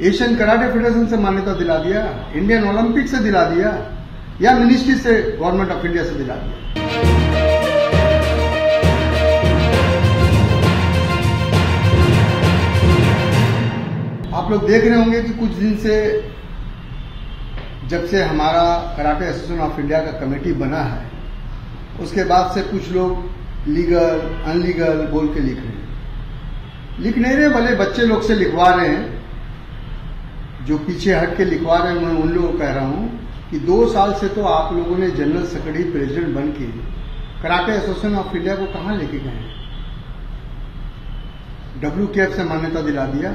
Asian karate federation से मान्यता दिला दिया, इंडियन ओलंपिक से दिला दिया, या मिनिस्ट्री से, गवर्नमेंट ऑफ इंडिया से दिला दिया। आप लोग देख रहे होंगे कि कुछ दिन से, जब से हमारा कराटे एसोसिएशन ऑफ इंडिया का कमेटी बना है, उसके बाद से कुछ लोग लीगल अनलीगल बोल के लिख नहीं रहे, भले बच्चे लोग से लिखवा रहे हैं, जो पीछे हट के लिखवा रहे हैं। मैं उन लोगों को कह रहा हूं कि 2 साल से तो आप लोगों ने जनरल सेक्रेटरी प्रेसिडेंट बन के कराटे एसोसिएशन ऑफ इंडिया को कहां लेके गए हैं? WKF से मान्यता दिला दिया,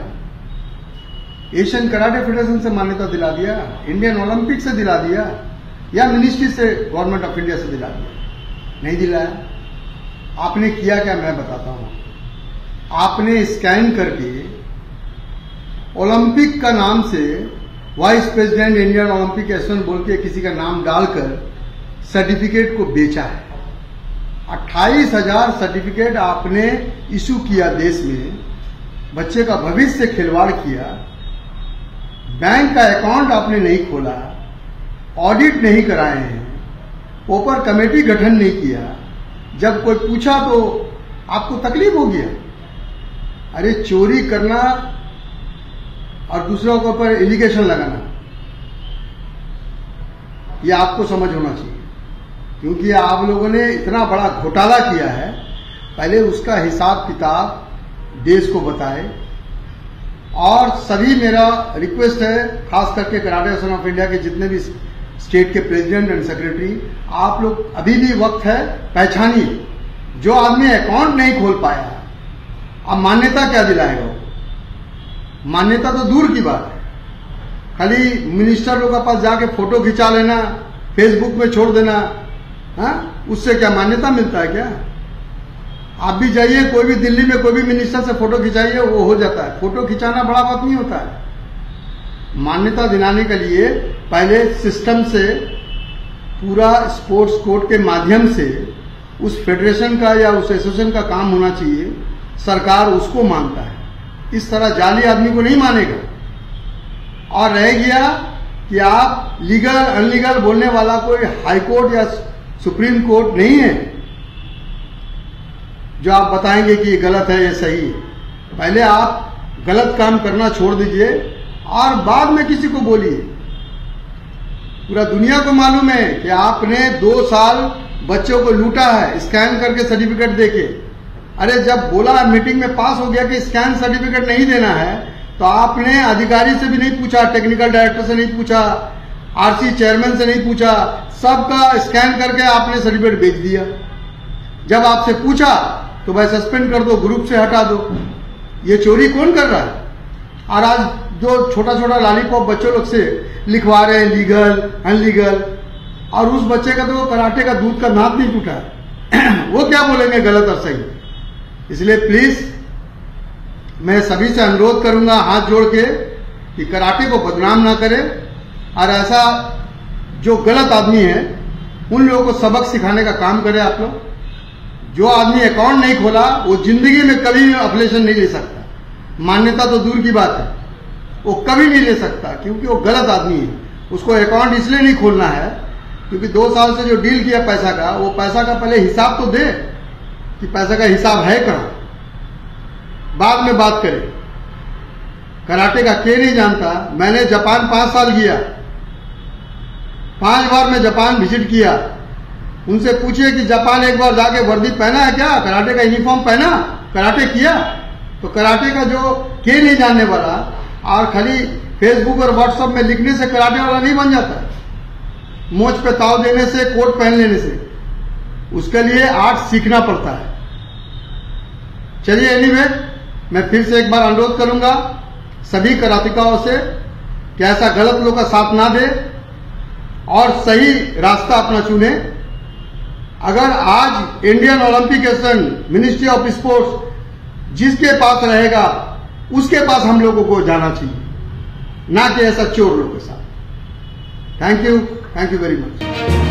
एशियन कराटे फेडरेशन से मान्यता दिला दिया, इंडियन ओलंपिक से दिला दिया, या मिनिस्ट्री से, गवर्नमेंट ऑफ इंडिया से दिला दिया? नहीं दिलाया। आपने किया क्या, मैं बताता हूं। आपने स्कैन करके ओलंपिक का नाम से vice president Indian Olympic association बोल के किसी का नाम डालकर सर्टिफिकेट को बेचा है। 28,000 सर्टिफिकेट आपने इशू किया देश में, बच्चे का भविष्य से खिलवाड़ किया, बैंक का अकाउंट आपने नहीं खोला, ऑडिट नहीं कराए हैं, प्रॉपर कमेटी गठन नहीं किया। जब कोई पूछा तो आपको तकलीफ हो गया। अरे चोरी करना और दूसरों के ऊपर एलिगेशन लगाना, ये आपको समझ होना चाहिए, क्योंकि आप लोगों ने इतना बड़ा घोटाला किया है। पहले उसका हिसाब किताब देश को बताए। और सभी, मेरा रिक्वेस्ट है, खास करके कराटे एसोसिएशन ऑफ इंडिया के जितने भी स्टेट के प्रेसिडेंट एंड सेक्रेटरी, आप लोग अभी भी वक्त है, पहचानिए। जो आदमी अकाउंट नहीं खोल पाया, अब मान्यता क्या दिलाएगा वो? मान्यता तो दूर की बात है, खाली मिनिस्टर लोग के पास जाके फोटो खिंचा लेना, फेसबुक में छोड़ देना, हाँ, उससे क्या मान्यता मिलता है क्या? आप भी जाइए, कोई भी दिल्ली में कोई भी मिनिस्टर से फोटो खिंचाइए, वो हो जाता है। फोटो खिंचाना बड़ा बात नहीं होता है। मान्यता दिलाने के लिए पहले सिस्टम से, पूरा स्पोर्ट्स कोड के माध्यम से उस फेडरेशन का या उस एसोसिएशन का काम होना चाहिए। सरकार उसको मानता है, इस तरह जाली आदमी को नहीं मानेगा। और रह गया कि आप लीगल अनलीगल बोलने वाला कोई हाई कोर्ट या सुप्रीम कोर्ट नहीं है जो आप बताएंगे कि ये गलत है, ये सही है। पहले आप गलत काम करना छोड़ दीजिए और बाद में किसी को बोलिए। पूरा दुनिया को मालूम है कि आपने 2 साल बच्चों को लूटा है, स्कैन करके सर्टिफिकेट देके। अरे जब बोला मीटिंग में पास हो गया कि स्कैन सर्टिफिकेट नहीं देना है, तो आपने अधिकारी से भी नहीं पूछा, टेक्निकल डायरेक्टर से नहीं पूछा, RC चेयरमैन से नहीं पूछा, सबका स्कैन करके आपने सर्टिफिकेट भेज दिया। जब आपसे पूछा तो भाई सस्पेंड कर दो, ग्रुप से हटा दो। ये चोरी कौन कर रहा है? और आज जो छोटा छोटा लॉलीपॉप बच्चों लोग से लिखवा रहे हैं, लीगल अनलीगल, और उस बच्चे का तो कराटे का दूध का नाप नहीं टूटा है। वो क्या बोलेंगे गलत और सही? इसलिए प्लीज मैं सभी से अनुरोध करूंगा हाथ जोड़ के कि कराटे को बदनाम ना करें, और ऐसा जो गलत आदमी है उन लोगों को सबक सिखाने का काम करें आप लोग। जो आदमी अकाउंट नहीं खोला वो जिंदगी में कभी भी एफिलिएशन नहीं ले सकता। मान्यता तो दूर की बात है, वो कभी नहीं ले सकता, क्योंकि वो गलत आदमी है। उसको अकाउंट इसलिए नहीं खोलना है क्योंकि 2 साल से जो डील किया पैसा का, वो पैसा का पहले हिसाब तो दे कि पैसा का हिसाब है कहां, बाद में बात करें। कराटे का के नहीं जानता। मैंने जापान 5 साल गया, 5 बार मैं जापान विजिट किया। उनसे पूछिए कि जापान एक बार जाके वर्दी पहना है क्या, कराटे का यूनिफॉर्म पहना, कराटे किया? तो कराटे का जो के नहीं जानने वाला और खाली फेसबुक और व्हाट्सएप में लिखने से कराटे वाला नहीं बन जाता। मोच पे ताव देने से, कोट पहन लेने से, उसके लिए आर्ट सीखना पड़ता है। चलिए, एनीवे, मैं फिर से एक बार अनुरोध करूंगा सभी कराटेकाओं से कि ऐसा गलत लोग का साथ ना दे और सही रास्ता अपना चुने। अगर आज Indian Olympic association, ministry of sports जिसके पास रहेगा उसके पास हम लोगों को जाना चाहिए, ना कि ऐसा चोर लोगों के साथ। Thank you very much.